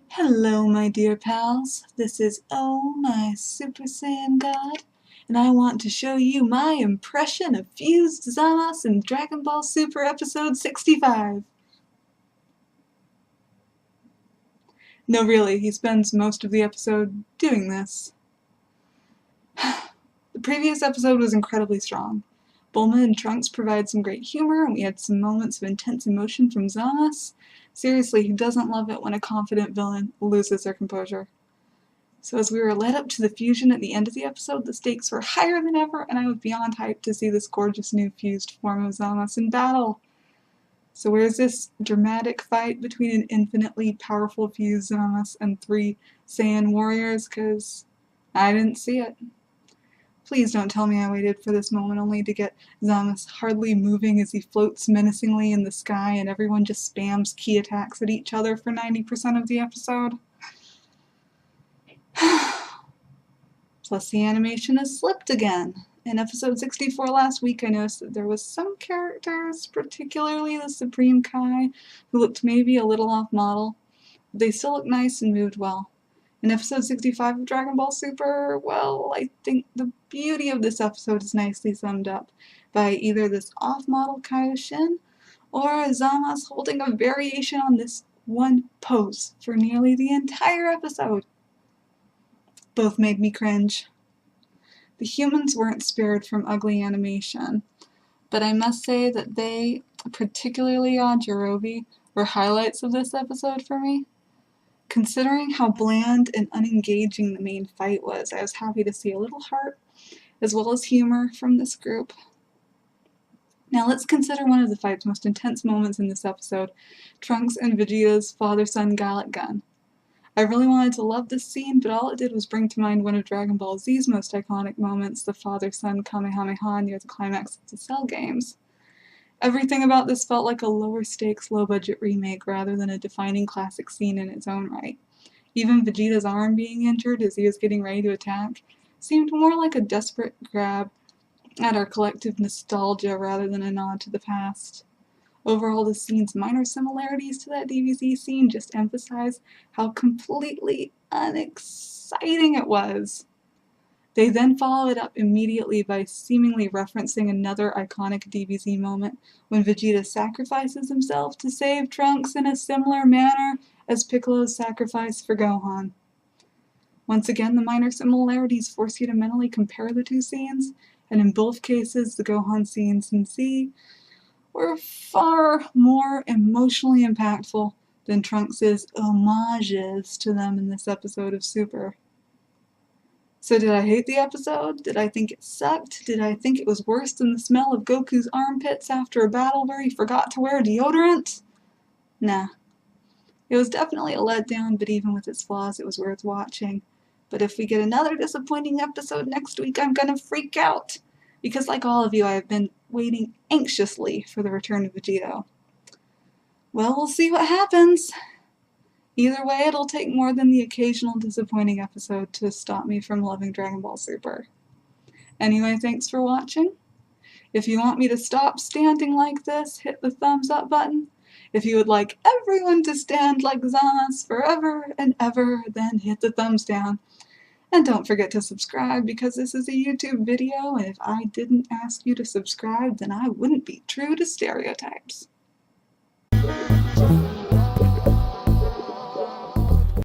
Hello, my dear pals. This is Oh My Super Saiyan God, and I want to show you my impression of Fused Zamasu in Dragon Ball Super Episode 65. No, really, he spends most of the episode doing this. The previous episode was incredibly strong. Bulma and Trunks provide some great humor, and we had some moments of intense emotion from Zamasu. Seriously, who doesn't love it when a confident villain loses their composure? So as we were led up to the fusion at the end of the episode, the stakes were higher than ever, and I was beyond hyped to see this gorgeous new fused form of Zamasu in battle. So where's this dramatic fight between an infinitely powerful fused Zamasu and 3 Saiyan warriors? Cause I didn't see it. Please don't tell me I waited for this moment only to get Zamasu hardly moving as he floats menacingly in the sky and everyone just spams ki attacks at each other for 90% of the episode. Plus the animation has slipped again. In episode 64 last week I noticed that there was some characters, particularly the Supreme Kai, who looked maybe a little off model, but they still looked nice and moved well. In episode 65 of Dragon Ball Super, well, I think the beauty of this episode is nicely summed up by either this off-model Kaioshin or Zamasu holding a variation on this one pose for nearly the entire episode. Both made me cringe. The humans weren't spared from ugly animation, but I must say that they, particularly on Jirobi, were highlights of this episode for me. Considering how bland and unengaging the main fight was, I was happy to see a little heart, as well as humor, from this group. Now let's consider one of the fight's most intense moments in this episode, Trunks and Vegeta's father-son Galick Gun. I really wanted to love this scene, but all it did was bring to mind one of Dragon Ball Z's most iconic moments, the father-son Kamehameha near the climax of the Cell games. Everything about this felt like a lower-stakes, low-budget remake rather than a defining classic scene in its own right. Even Vegeta's arm being injured as he was getting ready to attack seemed more like a desperate grab at our collective nostalgia rather than a nod to the past. Overall, the scene's minor similarities to that DBZ scene just emphasize how completely unexciting it was. They then follow it up immediately by seemingly referencing another iconic DBZ moment when Vegeta sacrifices himself to save Trunks in a similar manner as Piccolo's sacrifice for Gohan. Once again, the minor similarities force you to mentally compare the two scenes, and in both cases, the Gohan scenes in Z were far more emotionally impactful than Trunks' homages to them in this episode of Super. So did I hate the episode? Did I think it sucked? Did I think it was worse than the smell of Goku's armpits after a battle where he forgot to wear deodorant? Nah. It was definitely a letdown, but even with its flaws, it was worth watching. But if we get another disappointing episode next week, I'm gonna freak out. Because like all of you, I have been waiting anxiously for the return of Vegeta. Well, we'll see what happens. Either way, it'll take more than the occasional disappointing episode to stop me from loving Dragon Ball Super. Anyway, thanks for watching. If you want me to stop standing like this, hit the thumbs up button. If you would like everyone to stand like Zamasu forever and ever, then hit the thumbs down. And don't forget to subscribe because this is a YouTube video, and if I didn't ask you to subscribe, then I wouldn't be true to stereotypes.